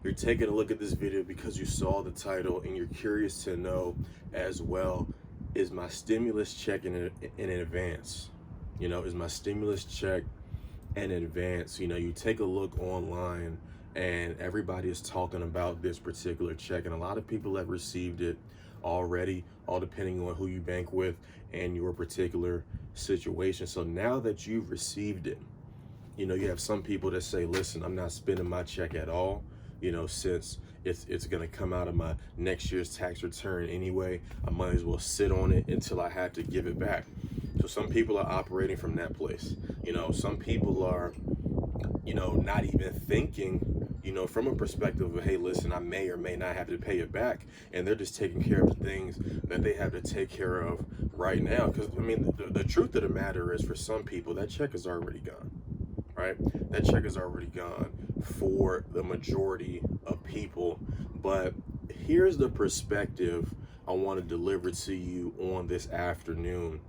You're taking a look at this video because you saw the title and you're curious to know as well, is my stimulus check in advance? Is my stimulus check in advance? You take a look online and everybody is talking about this particular check, and a lot of people have received it already, all depending on who you bank with and your particular situation. So now that you've received it, you have some people that say, listen, I'm not spending my check at all, since it's going to come out of my next year's tax return anyway. I might as well sit on it until I have to give it back. So some people are operating from that place. Some people are, not even thinking, from a perspective of, hey, listen, I may or may not have to pay it back. And they're just taking care of the things that they have to take care of right now. Because, the truth of the matter is, for some people, that check is already gone. Right? That check is already gone for the majority of people. But here's the perspective I want to deliver to you on this afternoon.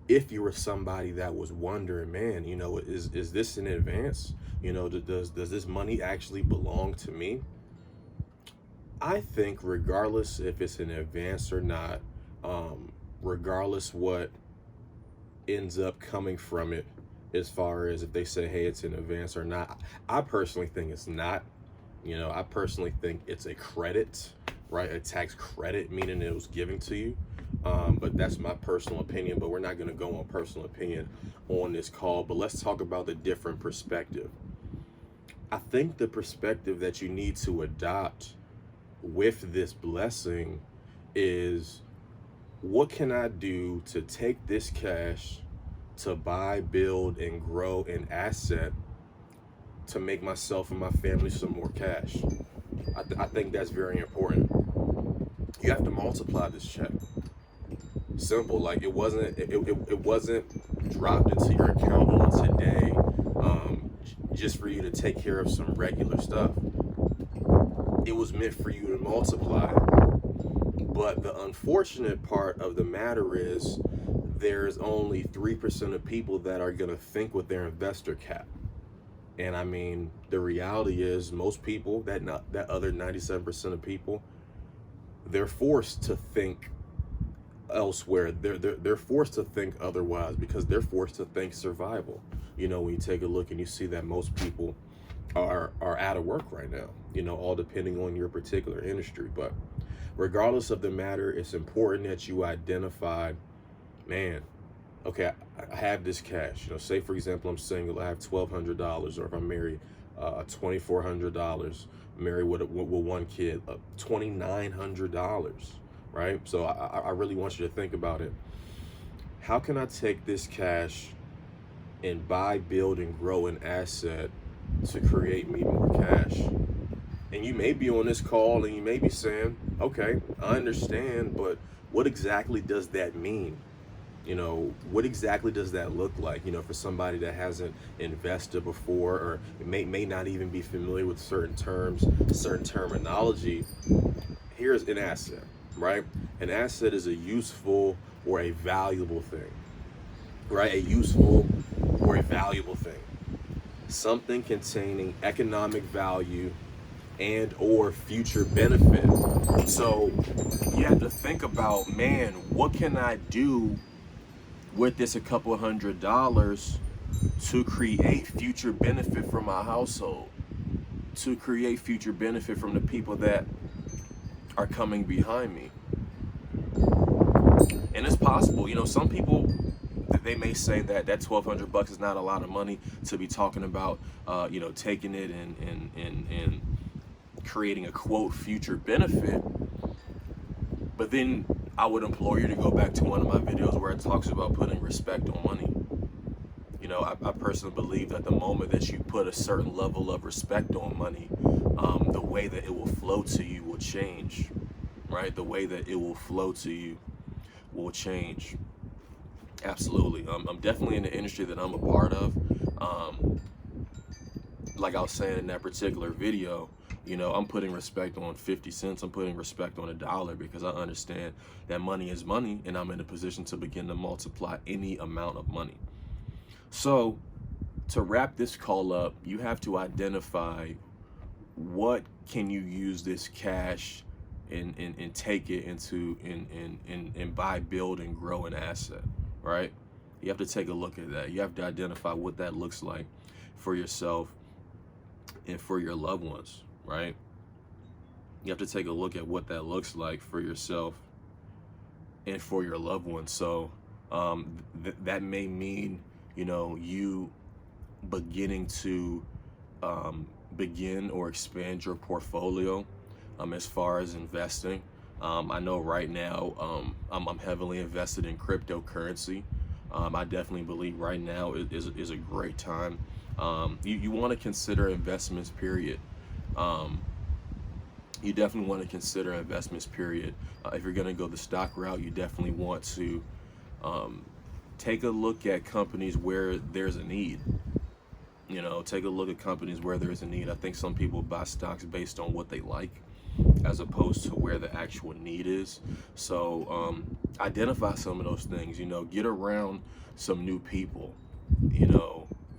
If you were somebody that was wondering, man, is this in advance? Does this money actually belong to me? I think regardless if it's in advance or not, regardless what ends up coming from it, as far as if they say, hey, it's in advance or not, I personally think it's not. I personally think it's a credit, right? A tax credit, meaning it was given to you. But that's my personal opinion, but we're not going to go on personal opinion on this call. But let's talk about the different perspective. I think the perspective that you need to adopt with this blessing is, what can I do to take this cash to buy, build, and grow an asset to make myself and my family some more cash? I think that's very important. You have to multiply this check. Simple. Like, it wasn't dropped into your account on today just for you to take care of some regular stuff. It was meant for you to multiply. But the unfortunate part of the matter is, there's only 3% of people that are going to think with their investor cap. And the reality is, most people, that other 97% of people, they're forced to think elsewhere. They're forced to think otherwise, because they're forced to think survival. When you take a look and you see that most people are out of work right now, all depending on your particular industry. But regardless of the matter, it's important that you identify, man, okay, I have this cash. Say for example, I'm single, I have $1,200, or if I'm married, $2,400, married with one kid, $2,900, right? So I really want you to think about it. How can I take this cash and buy, build, and grow an asset to create me more cash? And you may be on this call and you may be saying, okay, I understand, but what exactly does that mean? What exactly does that look like, for somebody that hasn't invested before, or may not even be familiar with certain terms, certain terminology? Here's an asset, right? An asset is a useful or a valuable thing, right? A useful or a valuable thing. Something containing economic value and or future benefit. So you have to think about, man, what can I do with this a couple $100 to create future benefit for my household, to create future benefit from the people that are coming behind me? And it's possible, some people, they may say that $1,200 is not a lot of money to be talking about, taking it and creating a quote future benefit. But then I would implore you to go back to one of my videos where it talks about putting respect on money. I personally believe that the moment that you put a certain level of respect on money, the way that it will flow to you will change, right? The way that it will flow to you will change. Absolutely. I'm definitely in the industry that I'm a part of. Like I was saying in that particular video, I'm putting respect on 50 cents. I'm putting respect on $1, because I understand that money is money, and I'm in a position to begin to multiply any amount of money. So to wrap this call up, you have to identify what can you use this cash and take it into and buy, build, and grow an asset, right? You have to take a look at that. You have to identify what that looks like for yourself and for your loved ones, right? You have to take a look at what that looks like for yourself and for your loved ones. So that may mean, you beginning to begin or expand your portfolio as far as investing. I know right now I'm heavily invested in cryptocurrency. I definitely believe right now is a great time. You want to consider investments, period. You definitely want to consider investments, period. If you're going to go the stock route, you definitely want to take a look at companies where there's a need. Take a look at companies where there's a need. I think some people buy stocks based on what they like as opposed to where the actual need is. So identify some of those things, get around some new people,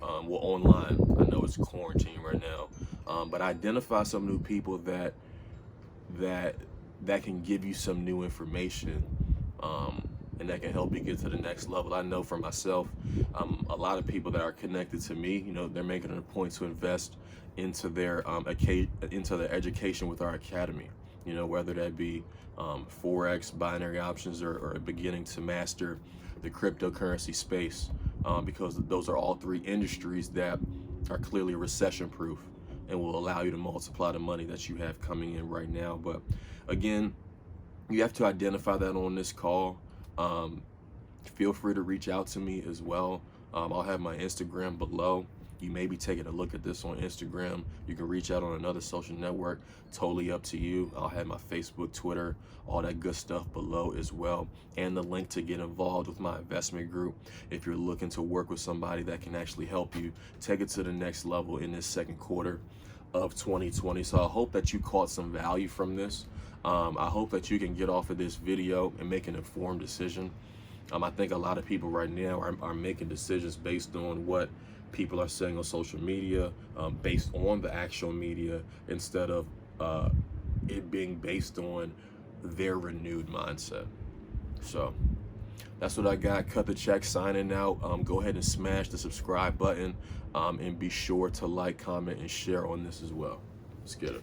well, online. I know it's quarantine right now, but identify some new people that can give you some new information, and that can help you get to the next level. I know for myself, a lot of people that are connected to me, they're making it a point to invest into their education with our academy. Whether that be forex, binary options, or beginning to master the cryptocurrency space, because those are all three industries that are clearly recession proof and will allow you to multiply the money that you have coming in right now. But again, you have to identify that on this call. Feel free to reach out to me as well. I'll have my Instagram below. You may be taking a look at this on Instagram. You can reach out on another social network, totally up to you. I'll have my Facebook, Twitter, all that good stuff below as well, and the link to get involved with my investment group if you're looking to work with somebody that can actually help you take it to the next level in this second quarter of 2020. So I hope that you caught some value from this. I hope that you can get off of this video and make an informed decision. I think a lot of people right now are making decisions based on what people are saying on social media, based on the actual media, instead of it being based on their renewed mindset. So that's what I got. Cut the check, signing out. Go ahead and smash the subscribe button, and be sure to like, comment, and share on this as well. Let's get it.